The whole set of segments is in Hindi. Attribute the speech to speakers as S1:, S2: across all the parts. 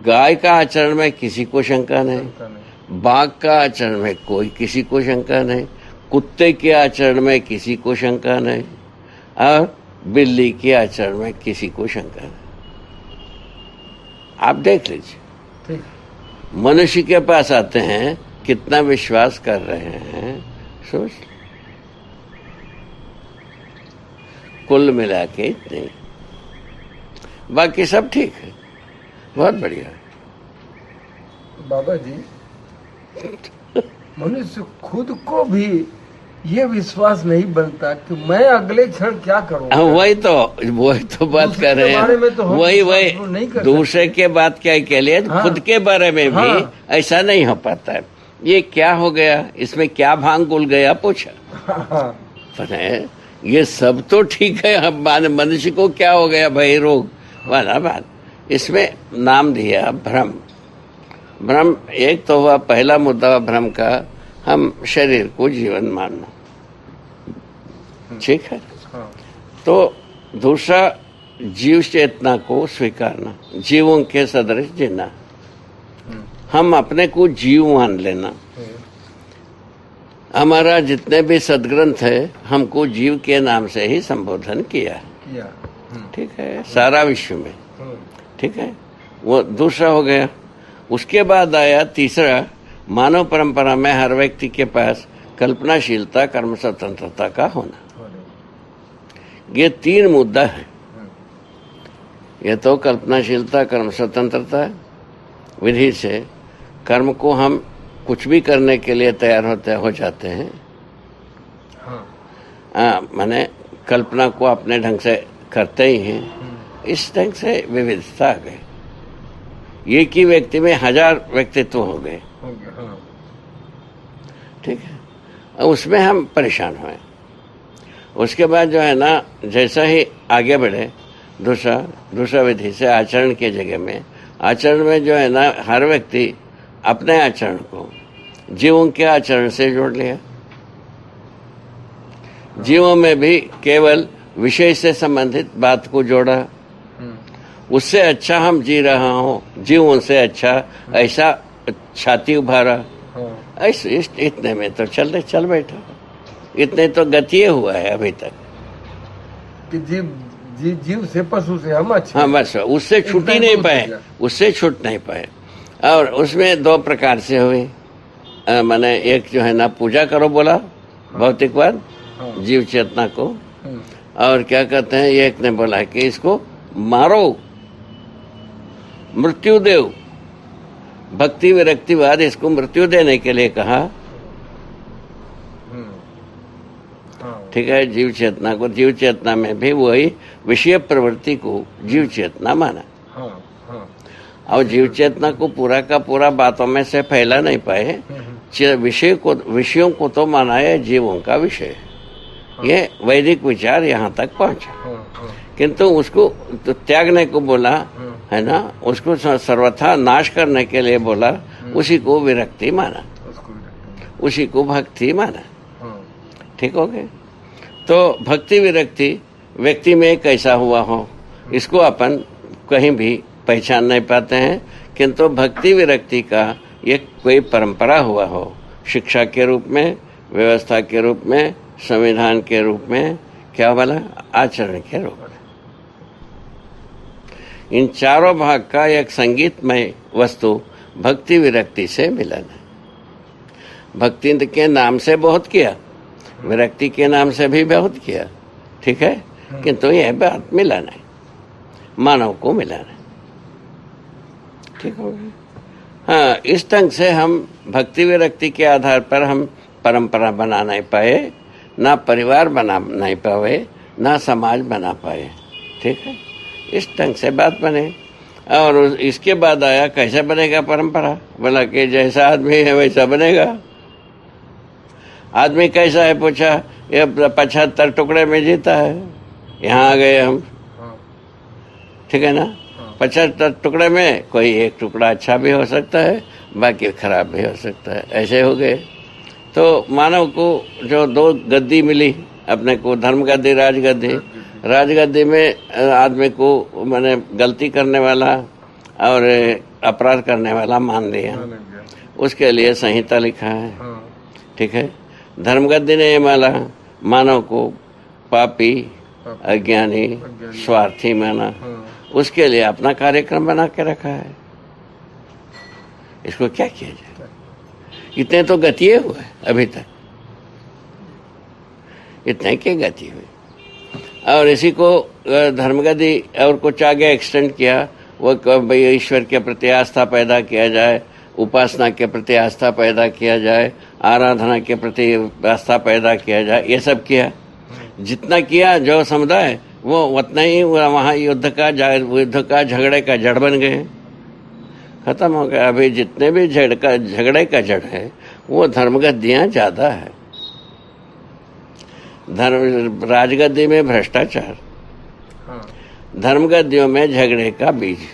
S1: गाय का आचरण में किसी को शंका नहीं, बाघ का आचरण में कोई किसी को शंका नहीं, कुत्ते के आचरण में किसी को शंका नहीं, और बिल्ली के आचरण में किसी को शंका नहीं। आप देख लीजिए, मनुष्य के पास आते हैं, कितना विश्वास कर रहे हैं, सोच। कुल मिला के इतने, बाकी सब ठीक है, बहुत बढ़िया है।
S2: बाबा जी, मनुष्य खुद को भी ये विश्वास नहीं बनता कि मैं अगले क्षण क्या करूंगा।
S1: वही तो बात कर रहे हैं,
S2: तो
S1: वही दूसरे के बात क्या के लिए, हाँ, खुद के बारे में भी ऐसा नहीं हो पाता है। ये क्या हो गया, इसमें क्या भांग घुल गया, पूछा। पता है, ये सब तो ठीक है, अब मनुष्य को क्या हो गया भाई, रोग वाला बात। इसमें नाम दिया भ्रम। भ्रम एक तो हुआ, पहला मुद्दा भ्रम का, हम शरीर को जीवन मानना, ठीक है। तो दूसरा, जीव चेतना को स्वीकारना, जीवों के सदृश जीना, हम अपने को जीव मान लेना। हमारा जितने भी सदग्रंथ है, हमको जीव के नाम से ही संबोधन किया, ठीक है, सारा विश्व में, ठीक है। वो दूसरा हो गया। उसके बाद आया तीसरा, मानव परंपरा में हर व्यक्ति के पास कल्पनाशीलता, कर्म स्वतंत्रता का होना। ये तीन मुद्दा है। ये तो कल्पनाशीलता, कर्म स्वतंत्रता, विधि से कर्म को हम कुछ भी करने के लिए तैयार हो जाते हैं। माने कल्पना को अपने ढंग से करते ही हैं। इस ढंग से विविधता आ गई। एक ही व्यक्ति में 1000 व्यक्तित्व हो गए, ठीक है। उसमें हम परेशान हुए। उसके बाद जो है ना, जैसा ही आगे बढ़े, दूसरा विधि से आचरण के जगह में, आचरण में जो है ना, हर व्यक्ति अपने आचरण को जीवों के आचरण से जोड़ लिया। जीवों में भी केवल विषय से संबंधित बात को जोड़ा। उससे अच्छा हम जी रहा हूं, जीवों से अच्छा, ऐसा छाती उभारा। ऐसे इतने में तो चल बैठा। इतने तो गति हुआ है अभी तक
S2: कि जीव से पशु से हम अच्छे।
S1: हाँ, बस उससे छूट ही नहीं पाए, उससे छूट नहीं पाए। और उसमें 2 प्रकार से हुई। माने एक जो है ना, पूजा करो बोला, भौतिकवाद, जीव चेतना को। और क्या कहते हैं, एक ने बोला कि इसको मारो, मृत्यु देव, भक्ति विरक्तिवाद, इसको मृत्यु देने के लिए कहा, ठीक है। जीव चेतना को, जीव चेतना में भी वही विषय प्रवृत्ति को जीव चेतना माना। और जीव चेतना को पूरा का पूरा बातों में से फैला नहीं पाए। विषयों को तो माना है जीवों का विषय। ये वैदिक विचार यहाँ तक पहुंचा, किंतु उसको तो त्यागने को बोला है ना, उसको सर्वथा नाश करने के लिए बोला। उसी को विरक्ति माना, उसी को भक्ति माना, ठीक हो गए। तो भक्ति विरक्ति व्यक्ति में कैसा हुआ हो, इसको अपन कहीं भी पहचान नहीं पाते हैं। किंतु भक्ति विरक्ति का एक कोई परंपरा हुआ हो, शिक्षा के रूप में, व्यवस्था के रूप में, संविधान के रूप में, क्या बोला, आचरण के रूप में। इन चारों भाग का एक संगीतमय वस्तु भक्ति विरक्ति से मिलन है। भक्ति के नाम से बहुत किया, विरक्ति के नाम से भी बहुत किया, ठीक है। किंतु यह बात मिलन है, मानव को मिलन है, ठीक हो गया। हाँ, इस ढंग से हम भक्ति विरक्ति के आधार पर हम परंपरा बना नहीं पाए, ना परिवार बना नहीं पाए, ना समाज बना पाए, ठीक है। इस ढंग से बात बने। और इसके बाद आया कैसे बनेगा परंपरा, बोला कि जैसा आदमी है वैसा बनेगा। आदमी कैसा है पूछा, ये 75 टुकड़े में जीता है, यहाँ आ गए हम, ठीक है ना। 75 टुकड़े में कोई एक टुकड़ा अच्छा भी हो सकता है, बाकी खराब भी हो सकता है, ऐसे हो गए। तो मानव को जो 2 गद्दी मिली अपने को, धर्म गद्दी, राजगद्दी। राजगद्दी में आदमी को माने गलती करने वाला और अपराध करने वाला मान लिया, उसके लिए संहिता लिखा है। ठीक है, धर्मगद्दी ने ये माला मानव को पापी, अज्ञानी, स्वार्थी माना, उसके लिए अपना कार्यक्रम बना के रखा है। इसको क्या किया जाए? इतने तो गति हुआ है अभी तक, इतने की गति हुई। और इसी को धर्मगद्दी और कुछ आगे एक्सटेंड किया, वो भाई ईश्वर के प्रति आस्था पैदा किया जाए, उपासना के प्रति आस्था पैदा किया जाए, आराधना के प्रति आस्था पैदा किया जाए, ये सब किया। जितना किया जो समुदाय, वो उतना ही वहाँ युद्ध का झगड़े का जड़ बन गए, खत्म हो गया। अभी जितने भी झगड़े का जड़ है वो धर्मगद्दियाँ ज्यादा है। राजगद्दी में भ्रष्टाचार, धर्मगद्दियों में झगड़े का बीज।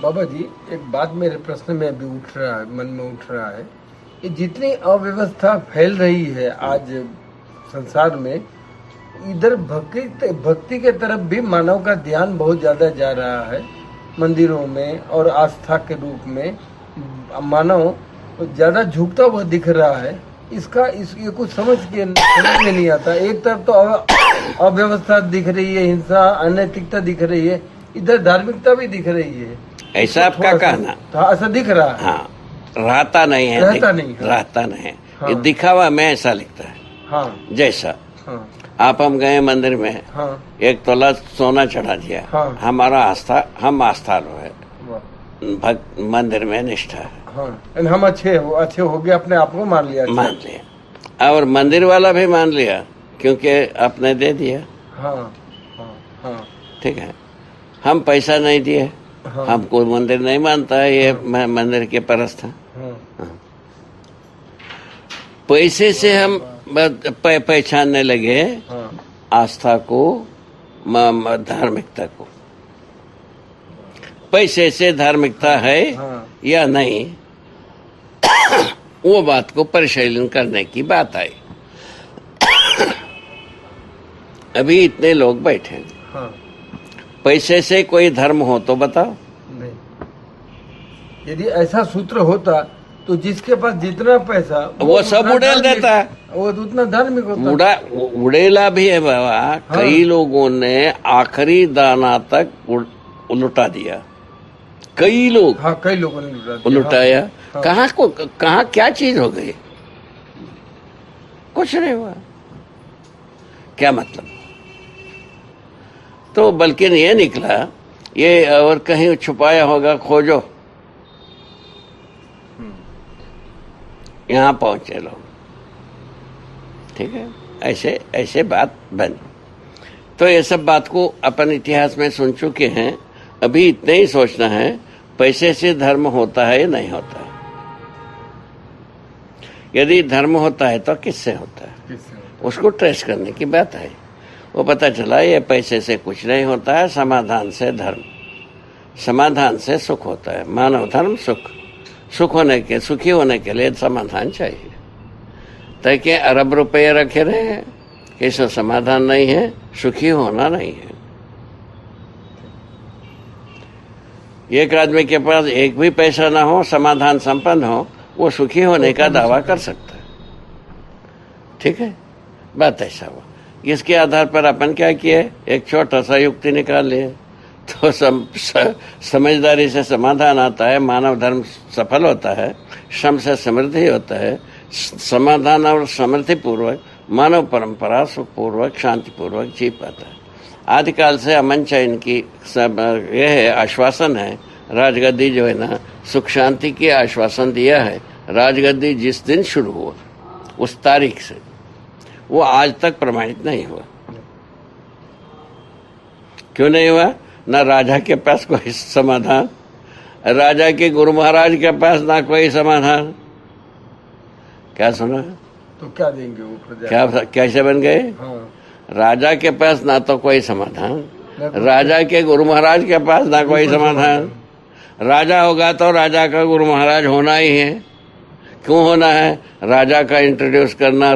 S2: बाबा जी, एक बात मेरे प्रश्न में अभी उठ रहा है, मन में उठ रहा है कि जितनी अव्यवस्था फैल रही है आज संसार में, इधर भक्ति के तरफ भी मानव का ध्यान बहुत ज्यादा जा रहा है। मंदिरों में और आस्था के रूप में मानव ज्यादा झुकता हुआ दिख रहा है। ये कुछ समझ में नहीं आता। एक तरफ तो अव्यवस्था दिख रही है, हिंसा, अनैतिकता दिख रही है, इधर धार्मिकता भी दिख रही है।
S1: ऐसा आपका कहना?
S2: ऐसा दिख रहा है।
S1: हाँ, रहता नहीं है, रहता नहीं है। हाँ। ये दिखावा में ऐसा लिखता है। हाँ। जैसा आप हम गए मंदिर में, एक तोला सोना चढ़ा दिया, हमारा आस्था, हम आस्थालु है, भक्त मंदिर में निष्ठा है।
S2: हम अच्छे हो गए, अपने आप को मान लिया,
S1: और मंदिर वाला भी मान लिया क्योंकि आपने दे दिया। ठीक है, हम पैसा नहीं दिए, हमको मंदिर नहीं मानता है, ये मंदिर के परस्त है। पैसे से हम पहचानने लगे आस्था को, धार्मिकता को। पैसे से धार्मिकता है या नहीं, वो बात को परिशीलन करने की बात आई। अभी इतने लोग बैठे, पैसे से कोई धर्म हो तो बताओ।
S2: नहीं, यदि ऐसा सूत्र होता तो जिसके पास जितना पैसा
S1: वो सब उड़ेल देता है,
S2: वो उतना धार्मिक होता।
S1: उड़ेला भी है बाबा। कई लोगों ने आखिरी दाना तक लुटा दिया, कई लोगों ने लुटाया। कहाँ क्या चीज हो गई? कुछ नहीं हुआ। क्या मतलब? तो बल्कि ये निकला, ये और कहीं छुपाया होगा, खोजो। यहाँ पहुंचे लोग। ठीक है, ऐसे बात बनी। तो ये सब बात को अपन इतिहास में सुन चुके हैं। अभी इतने ही सोचना है, पैसे से धर्म होता है या नहीं होता है। यदि धर्म होता है तो किससे होता है, उसको ट्रेस करने की बात है। वो पता चला ये पैसे से कुछ नहीं होता है, समाधान से धर्म, समाधान से सुख होता है। मानव धर्म सुखी होने के लिए समाधान चाहिए। ताकि अरब रुपये रखे रहे, किसी समाधान नहीं है, सुखी होना नहीं है। एक आदमी के पास एक भी पैसा ना हो, समाधान संपन्न हो, वो सुखी होने का दावा कर सकता है। ठीक है, बात ऐसा हुआ। इसके आधार पर अपन क्या किए, एक छोटा सा युक्ति निकाल लिए तो समझदारी से समाधान आता है, मानव धर्म सफल होता है, श्रम से समृद्धि होता है, समाधान और समृद्धि पूर्वक मानव परंपरा सुखपूर्वक शांतिपूर्वक जी पाता है। आदिकाल से अमन चैन की सब यह है, आश्वासन है। राजगद्दी जो है ना, सुख शांति की आश्वासन दिया है। राजगद्दी जिस दिन शुरू हुआ उस तारीख से वो आज तक प्रमाणित नहीं हुआ। क्यों नहीं हुआ? ना राजा के पास कोई समाधान, राजा के गुरु महाराज के पास ना कोई समाधान। क्या सुना?
S2: तो क्या देंगे वो प्रजा?
S1: क्या कैसे बन गए? राजा के पास ना तो कोई समाधान, राजा के गुरु महाराज के पास ना कोई समाधान। राजा होगा तो राजा का गुरु महाराज होना ही है। क्यों होना है? राजा का इंट्रोड्यूस करना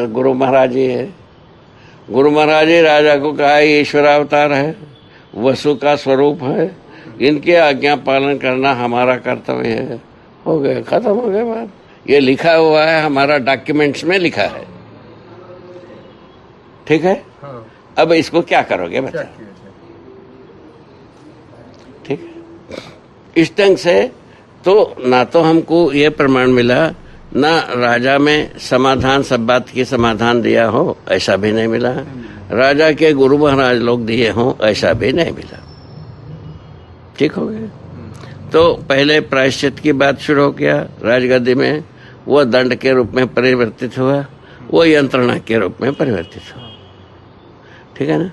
S1: गुरु महाराज ही है। गुरु महाराज ही राजा को कहा ईश्वर अवतार है, वसु का स्वरूप है, इनके आज्ञा पालन करना हमारा कर्तव्य है। हो गया, खत्म हो गया बात। ये लिखा हुआ है, हमारा डॉक्यूमेंट्स में लिखा है, ठीक है।
S2: हाँ।
S1: अब इसको क्या करोगे बता, ठीक है। इस ढंग से तो ना तो हमको ये प्रमाण मिला, ना राजा में समाधान, सब बात की समाधान दिया हो, ऐसा भी नहीं मिला। राजा के गुरु महाराज लोग दिए हों, ऐसा भी नहीं मिला। ठीक हो गया। तो पहले प्रायश्चित की बात शुरू हो गया राजगद्दी में, वो दंड के रूप में परिवर्तित हुआ, वो यंत्रणा के रूप में परिवर्तित हुआ, ठीक है ना।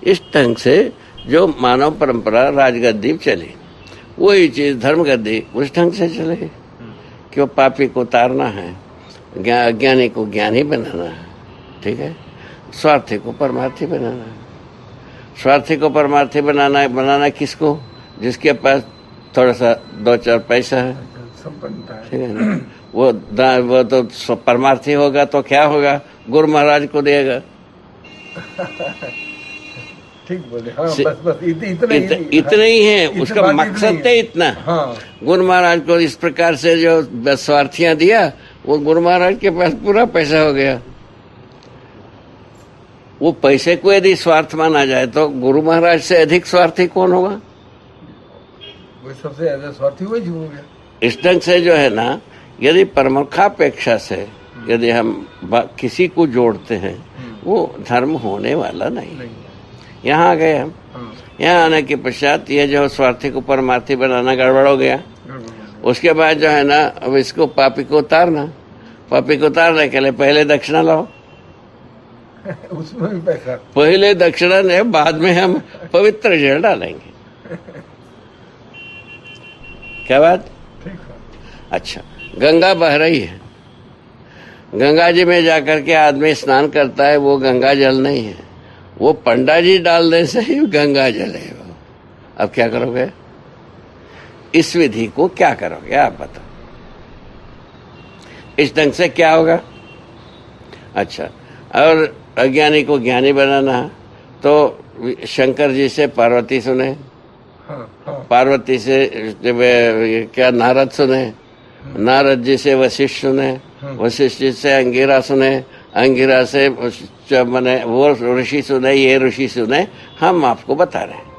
S1: इस ढंग से जो मानव परंपरा राजगद्दी चली, वही चीज धर्मगद्दी उस ढंग से चले कि वो पापी को उतारना है, अज्ञानी को ज्ञानी बनाना है, ठीक है। स्वार्थी को परमार्थी बनाना है। स्वार्थी को परमार्थी बनाना किसको? जिसके पास थोड़ा सा 2-4 पैसा है, ठीक है ना। वो तो परमार्थी होगा तो क्या होगा, गुरु महाराज को देगा।
S2: ठीक बोले। हाँ, बस
S1: इतना ही है उसका मकसद है, इतना।
S2: हाँ।
S1: गुरु महाराज को इस प्रकार से जो स्वार्थियां दिया, वो गुरु महाराज के पास पूरा पैसा हो गया। वो पैसे को यदि स्वार्थ माना जाए तो गुरु महाराज से अधिक स्वार्थी कौन होगा?
S2: वो सबसे ज्यादा स्वार्थी वही हो गया। इस
S1: ढंग से जो है ना, यदि प्रमुखापेक्षा से यदि हम किसी को जोड़ते हैं, वो धर्म होने वाला नहीं। यहाँ आ गए हम। यहाँ आने के पश्चात ये जो स्वार्थी को परमार्थी बनाना गड़बड़ हो गया। उसके बाद जो है ना, अब इसको पापी को उतारना, पापी को उतारने के लिए पहले दक्षिणा लाओ।
S2: उसमें भी पैसा।
S1: पहले दक्षिणा ने, बाद में हम पवित्र जल डालेंगे। क्या बात? अच्छा, गंगा बह रही है, गंगा जी में जाकर के आदमी स्नान करता है, वो गंगा जल नहीं है, वो पंडा जी डालने से ही गंगा जल है वो। अब क्या करोगे? इस विधि को क्या करोगे आप बताओ? इस ढंग से क्या होगा? अच्छा, और अज्ञानी को ज्ञानी बनाना, तो शंकर जी से पार्वती सुने, पार्वती से क्या नारद सुने, नारद जी से वशिष्ठ सुने, वशिष्ठ जी से अंगिरा सुने, अंगिरा से मैंने वो ऋषि सुने, ये ऋषि सुने। हम आपको बता रहे हैं,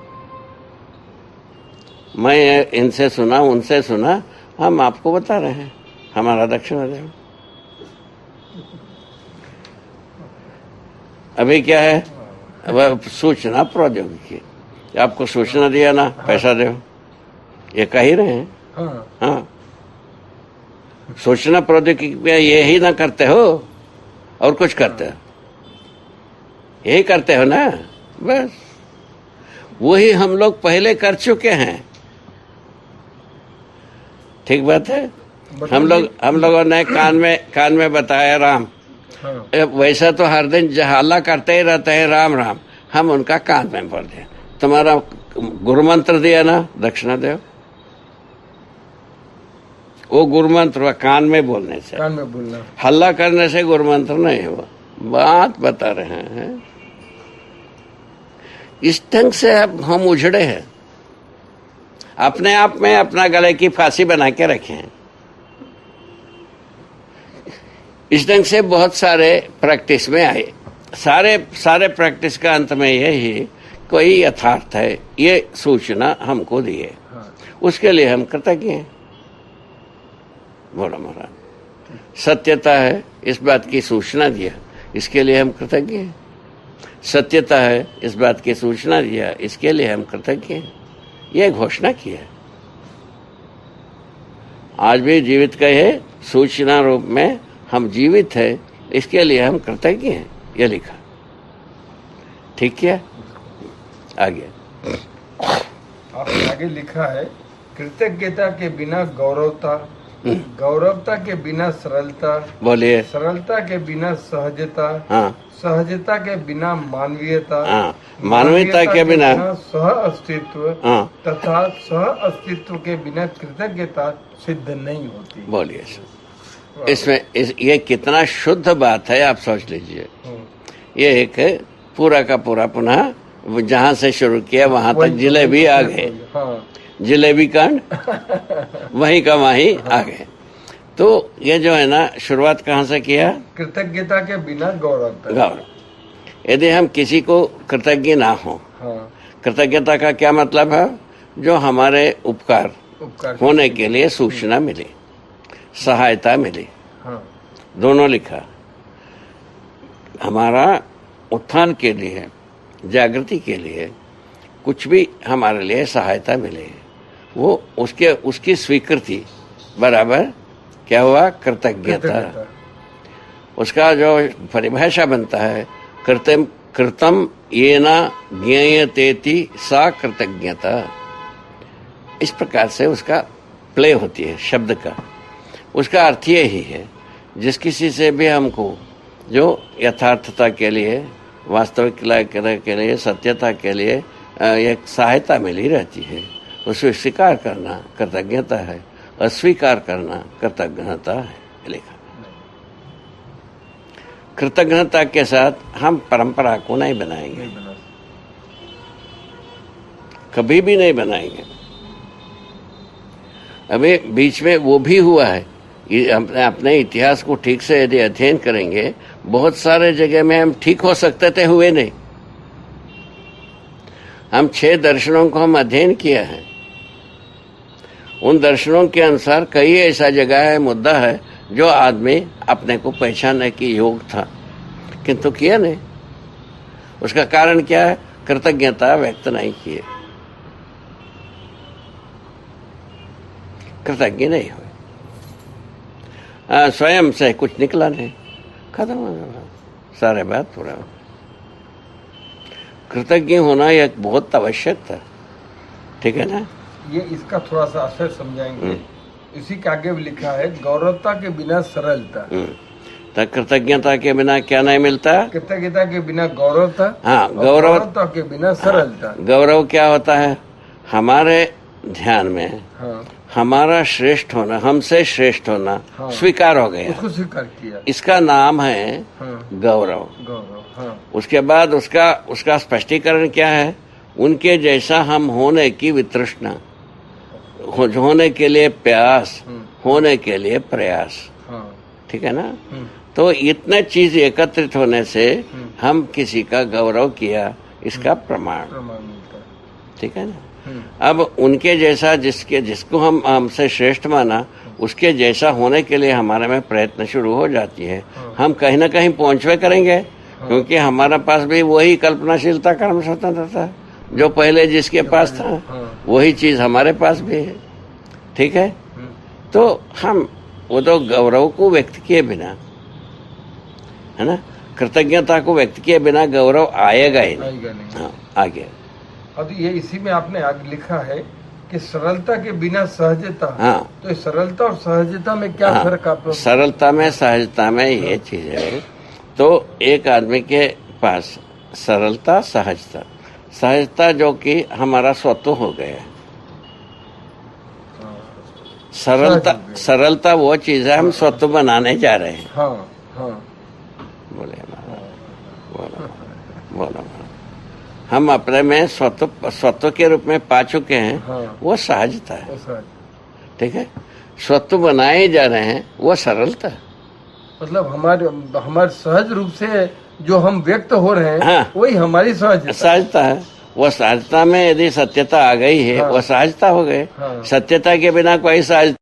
S1: मैं इनसे सुना, उनसे सुना, हम आपको बता रहे हैं। हमारा दक्षिणा देव। अभी क्या है? अब सूचना प्रौद्योगिकी, आपको सूचना दिया ना, पैसा दो, ये कह ही रहे हैं। हाँ, सूचना प्रौद्योगिकी में ये ही ना करते हो, और कुछ करते हो? यही करते हो ना, बस वही हम लोग पहले कर चुके हैं। ठीक बात है। हम लोगों ने कान में बताया राम। वैसा तो हर दिन जहाला करते ही रहते हैं राम राम, हम उनका कान में बोल दिया। तुम्हारा गुरु मंत्र दिया ना, दक्षिणा दो। वो गुरु मंत्र कान में बोलने से,
S2: कान में बोलना,
S1: हल्ला करने से गुरु मंत्र नहीं हुआ। बात बता रहे हैं। इस ढंग से अब हम उजड़े हैं, अपने आप में अपना गले की फांसी बना के रखे हैं। इस ढंग से बहुत सारे प्रैक्टिस में आए। सारे प्रैक्टिस का अंत में यही कोई यथार्थ है, ये सूचना हमको दी है, उसके लिए हम कृतज्ञ हैं। बोला महाराज, सत्यता है, इस बात की सूचना दिया, इसके लिए हम कृतज्ञ हैं। सत्यता है, इस बात की सूचना दिया, इसके लिए हम कृतज्ञ हैं। यह घोषणा की है। आज भी जीवित कहे, सूचना रूप में हम जीवित है, इसके लिए हम कृतज्ञ हैं, यह लिखा। ठीक किया? आगे
S2: आगे लिखा है, कृतज्ञता के बिना गौरवता, गौरवता के बिना सरलता,
S1: बोलिए,
S2: सरलता के बिना सहजता,
S1: हाँ,
S2: सहजता के बिना मानवीयता,
S1: हाँ, मानवीयता के बिना
S2: सह अस्तित्व,
S1: हाँ,
S2: तथा सह अस्तित्व के बिना कृतज्ञता सिद्ध नहीं होती।
S1: बोलिए। इसमें ये कितना शुद्ध बात है, आप सोच लीजिए। ये एक पूरा का पूरा पुनः जहां से शुरू किया वहां तक जिलेबी आ गए।
S2: हाँ।
S1: जिलेबी कांड वहीं का वहीं आ गए। तो ये जो है ना, शुरुआत कहाँ से किया?
S2: कृतज्ञता के बिना गौरव।
S1: गौरव। यदि हम किसी को कृतज्ञ ना हो,
S2: हाँ।
S1: कृतज्ञता का क्या मतलब है? जो हमारे उपकार होने के लिए सूचना मिली, सहायता मिली,
S2: हाँ।
S1: दोनों लिखा। हमारा उत्थान के लिए, जागृति के लिए कुछ भी हमारे लिए सहायता मिले, वो उसकी स्वीकृति बराबर क्या हुआ? कृतज्ञता। उसका जो परिभाषा बनता है, कृतम येना ज्ञेयतेति सा कृतज्ञता। इस प्रकार से उसका प्ले होती है शब्द का। उसका अर्थ यही है, जिस किसी से भी हमको जो यथार्थता के लिए, वास्तविकता के लिए, सत्यता के लिए एक सहायता मिली रहती है, उसे स्वीकार करना कृतज्ञता है, अस्वीकार करना कृतज्ञता है। लिखा। कृतज्ञता के साथ हम परंपरा को नहीं बनाएंगे, कभी भी नहीं बनाएंगे। अभी बीच में वो भी हुआ है, अपने इतिहास को ठीक से यदि अध्ययन करेंगे, बहुत सारे जगह में हम ठीक हो सकते थे, हुए नहीं। हम 6 दर्शनों को हम अध्ययन किया है। उन दर्शनों के अनुसार कई ऐसा जगह है, मुद्दा है, जो आदमी अपने को पहचानने की योग था, किंतु किया नहीं। उसका कारण क्या है? कृतज्ञता व्यक्त नहीं किए, कृतज्ञ नहीं हुए, स्वयं से कुछ निकला नहीं, खत्म हो गया सारे बात पूरा। कृतज्ञ होना एक बहुत आवश्यक था, ठीक है ना?
S2: ये इसका थोड़ा सा असर समझाएंगे। इसी के आगे भी लिखा है, गौरवता के बिना सरलता।
S1: तो कृतज्ञता के बिना क्या नहीं मिलता?
S2: कृतज्ञता के बिना गौरवता।
S1: हाँ, गौरवता
S2: के बिना सरलता।
S1: गौरव क्या होता है? हमारे ध्यान में
S2: हाँ।
S1: हमारा श्रेष्ठ होना, हमसे श्रेष्ठ होना, हाँ, स्वीकार हो गया,
S2: उसको स्वीकार किया, इसका
S1: नाम है गौरव।
S2: हाँ।
S1: उसके बाद उसका स्पष्टीकरण क्या है? उनके जैसा हम होने की वितृष्णा, होने के लिए प्यास, होने के लिए प्रयास, ठीक है ना? तो इतने चीज एकत्रित होने से हम किसी का गौरव किया, इसका प्रमाण, ठीक है ना? अब उनके जैसा जिसको हम हमसे श्रेष्ठ माना, उसके जैसा होने के लिए हमारे में प्रयत्न शुरू हो जाती है। हम कहीं ना कहीं पहुंचवे करेंगे, क्योंकि हमारे पास भी वही कल्पनाशीलता, कर्म स्वतंत्रता जो पहले जिसके पास था, वही चीज हमारे पास भी है, ठीक है? तो हम वो तो गौरव को व्यक्त किए बिना, है ना, कृतज्ञता को व्यक्त किए बिना गौरव आएगा ही नहीं। हाँ, आ गया।
S2: अब ये इसी में आपने आगे लिखा है कि सरलता के बिना सहजता। हाँ। तो सरलता और सहजता में क्या फर्क आप?
S1: सरलता में, सहजता में ये चीज है। तो एक आदमी के पास सरलता, सहजता जो कि हमारा स्वत्व हो गया। सरलता वो चीज है, हम स्वत्व बनाने जा रहे हैं।
S2: हाँ।
S1: बोलो। हम अपने में स्वत्व के रूप में पा चुके हैं। हाँ। वो सहजता है, ठीक है? स्वत्व बनाए जा रहे हैं, वो सरलता है।
S2: मतलब हमारे सहज रूप से जो हम व्यक्त हो रहे हैं, हाँ, वही हमारी
S1: सहजता है। वो सहजता में यदि सत्यता आ गई है, हाँ, वो सहजता हो गए। हाँ। सत्यता के बिना कोई सहज